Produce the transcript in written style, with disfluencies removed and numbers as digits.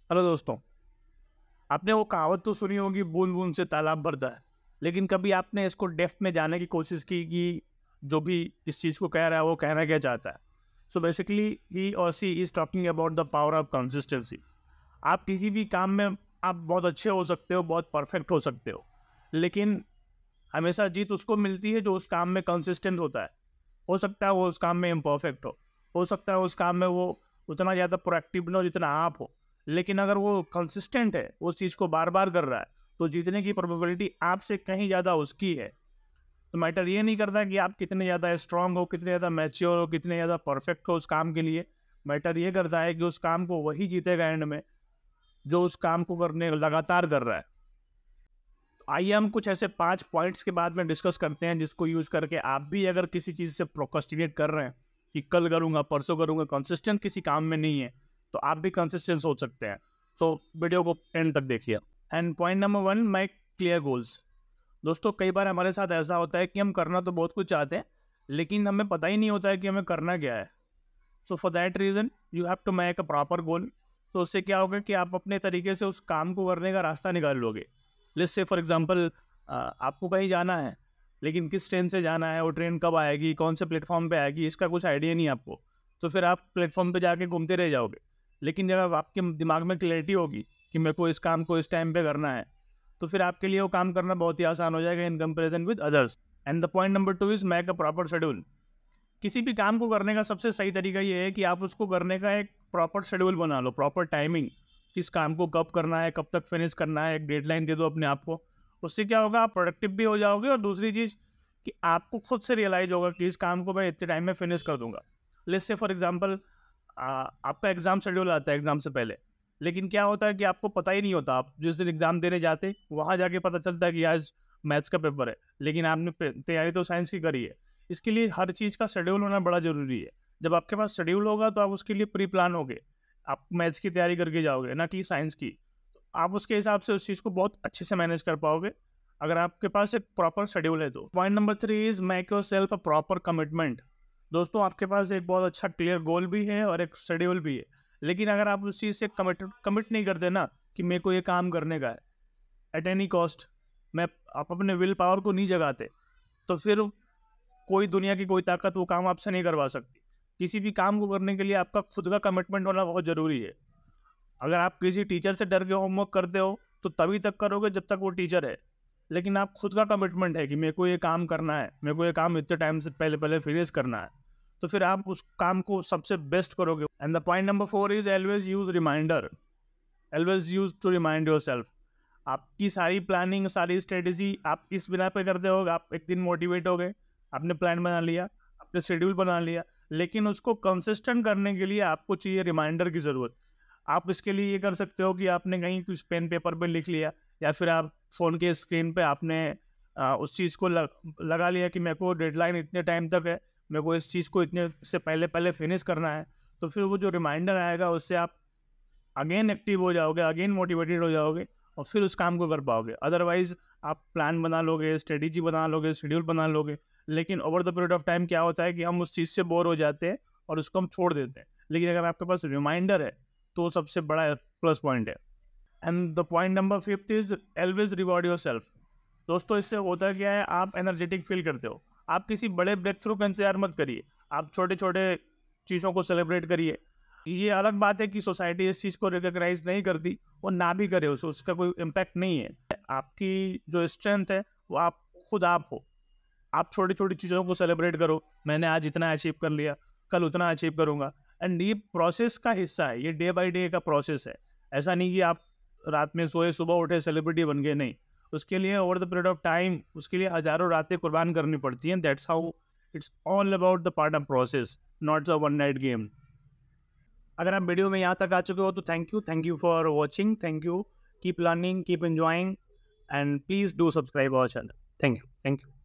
Hello दोस्तों, आपने वो कहावत तो सुनी होगी, बूंद बूंद से तालाब भरता है। लेकिन कभी आपने इसको डेप्थ में जानने की कोशिश की कि जो भी इस चीज़ को कह रहा है वो कहना क्या चाहता है। सो बेसिकली ही और she is talking about the power of consistency. आप किसी भी काम में आप बहुत अच्छे हो सकते हो, बहुत परफेक्ट हो सकते हो, लेकिन हमेशा जीत उसको मिलती है जो उस काम में कंसिस्टेंट होता है। हो सकता है वो उस काम में इम्परफेक्ट हो सकता है उस काम में वो उतना ज़्यादा प्रोएक्टिव ना हो जितना आप हो, लेकिन अगर वो कंसिस्टेंट है, उस चीज़ को बार बार कर रहा है, तो जीतने की प्रोबेबिलिटी आपसे कहीं ज़्यादा उसकी है। तो मैटर ये नहीं करता कि आप कितने ज़्यादा स्ट्रांग हो, कितने ज़्यादा मैच्योर हो, कितने ज़्यादा परफेक्ट हो उस काम के लिए। मैटर ये करता है कि उस काम को वही जीतेगा एंड में जो उस काम को करने लगातार कर रहा है। आइए हम कुछ ऐसे 5 पॉइंट्स के बाद में डिस्कस करते हैं जिसको यूज़ करके आप भी अगर किसी चीज़ से प्रोक्रास्टिनेट कर रहे हैं कि कल करूँगा, परसों करूँगा, कंसिस्टेंट किसी काम में नहीं है, तो आप भी कंसिस्टेंट हो सकते हैं। सो वीडियो को एंड तक देखिए। And point number 1, my clear goals. दोस्तों, कई बार हमारे साथ ऐसा होता है कि हम करना तो बहुत कुछ चाहते हैं, लेकिन हमें पता ही नहीं होता है कि हमें करना क्या है। So for that reason you have to make a proper goal. तो उससे क्या होगा कि आप अपने तरीके से उस काम को करने का रास्ता निकाल लोगे। लेट्स से फॉर एग्जांपल, आपको कहीं जाना है, लेकिन किस ट्रेन से जाना है, वो ट्रेन कब आएगी, कौन से प्लेटफॉर्म पे आएगी, इसका कुछ आइडिया नहीं है आपको। तो फिर आप प्लेटफॉर्म पे जाके घूमते रह जाओगे। लेकिन जब आपके दिमाग में क्लैरिटी होगी कि मेरे को इस काम को इस टाइम पे करना है, तो फिर आपके लिए वो काम करना बहुत ही आसान हो जाएगा in comparison with others. And the point number 2 is make a proper schedule. किसी भी काम को करने का सबसे सही तरीका ये है कि आप उसको करने का एक प्रॉपर शेड्यूल बना लो, प्रॉपर टाइमिंग। किस काम को कब करना है, कब तक फिनिश करना है, एक डेडलाइन दे दो अपने आप को। उससे क्या होगा, आप प्रोडक्टिव भी हो जाओगे, और दूसरी चीज़ कि आपको खुद से रियलाइज होगा कि इस काम को मैं इतने टाइम में फिनिश कर दूंगा। लेट्स से फॉर एग्जांपल, आपका एग्जाम शेड्यूल आता है एग्जाम से पहले, लेकिन क्या होता है कि आपको पता ही नहीं होता। आप जिस दिन एग्जाम देने जाते वहाँ जाके पता चलता है कि आज मैथ्स का पेपर है, लेकिन आपने तैयारी तो साइंस की करी है। इसके लिए हर चीज़ का शेड्यूल होना बड़ा ज़रूरी है। जब आपके पास शेड्यूल होगा तो आप उसके लिए प्री प्लान होगे। आप मैथ्स की तैयारी करके जाओगे, ना कि साइंस की। तो आप उसके हिसाब से उस चीज़ को बहुत अच्छे से मैनेज कर पाओगे, अगर आपके पास एक प्रॉपर शेड्यूल है तो। Point number 3 is make yourself a proper commitment. दोस्तों, आपके पास एक बहुत अच्छा क्लियर गोल भी है और एक शेड्यूल भी है, लेकिन अगर आप उस चीज़ से कमिट नहीं करते ना कि मेरे को ये काम करने का है एट एनी कॉस्ट, मैं आप अपने विल पावर को नहीं जगाते, तो फिर कोई दुनिया की कोई ताकत वो काम आपसे नहीं करवा सकती। किसी भी काम को करने के लिए आपका खुद का कमिटमेंट होना बहुत ज़रूरी है। अगर आप किसी टीचर से डर के होमवर्क करते हो तो तभी तक करोगे जब तक वो टीचर है, लेकिन आप खुद का कमिटमेंट है कि मेरे को ये काम करना है, मेरे को ये काम इतने टाइम से पहले पहले फिनिश करना है, तो फिर आप उस काम को सबसे बेस्ट करोगे। And the point number 4 is always use reminder. Always use to remind yourself. आपकी सारी प्लानिंग, सारी स्ट्रेटेजी आप इस बिना पे करते हो, आप एक दिन मोटिवेट हो गए, आपने प्लान बना लिया, आपने शेड्यूल बना लिया, लेकिन उसको कंसिस्टेंट करने के लिए आपको चाहिए रिमाइंडर की ज़रूरत। आप इसके लिए ये कर सकते हो कि आपने कहीं कुछ पेन पेपर पे लिख लिया, या फिर आप फ़ोन के स्क्रीन पे आपने उस चीज़ को लगा लिया कि मेरे को डेडलाइन इतने टाइम तक है, मेरे को इस चीज़ को इतने से पहले पहले फिनिश करना है। तो फिर वो जो रिमाइंडर आएगा उससे आप अगेन एक्टिव हो जाओगे, अगेन मोटिवेटेड हो जाओगे, और फिर उस काम को कर पाओगे। अदरवाइज आप प्लान बना लोगे, स्ट्रेटेजी बना लोगे, शेड्यूल बना लोगे, लेकिन over the period of time क्या होता है कि हम उस चीज़ से बोर हो जाते हैं और उसको हम छोड़ देते हैं। लेकिन अगर आपके पास रिमाइंडर है तो वो सबसे बड़ा प्लस पॉइंट है। And the point number 5 is always reward your self. दोस्तों, इससे होता क्या है, आप एनर्जेटिक फील करते हो। आप किसी बड़े ब्रेक थ्रू का इंतजार मत करिए, आप छोटे छोटे चीज़ों को सेलिब्रेट करिए। ये अलग बात है कि सोसाइटी इस चीज़ को रिकॉग्नाइज नहीं करती, वो ना भी करे, उसका कोई इम्पैक्ट नहीं है। आपकी जो स्ट्रेंथ है वो आप खुद आप हो। आप छोटी छोटी चीज़ों को सेलिब्रेट करो, मैंने आज इतना अचीव कर लिया, कल उतना अचीव करूँगा। एंड ये प्रोसेस का हिस्सा है, ये डे बाई डे का प्रोसेस है। ऐसा नहीं कि आप रात में सोए सुबह उठे सेलिब्रिटी बन गए, नहीं। उसके लिए over the period of time उसके लिए हज़ारों रातें कुर्बान करनी पड़ती हैं। That's how it's all about the part of process, not a one night game. अगर आप वीडियो में यहाँ तक आ चुके हो तो thank you for watching, thank you, keep learning, keep enjoying, and please do subscribe our channel. Thank you.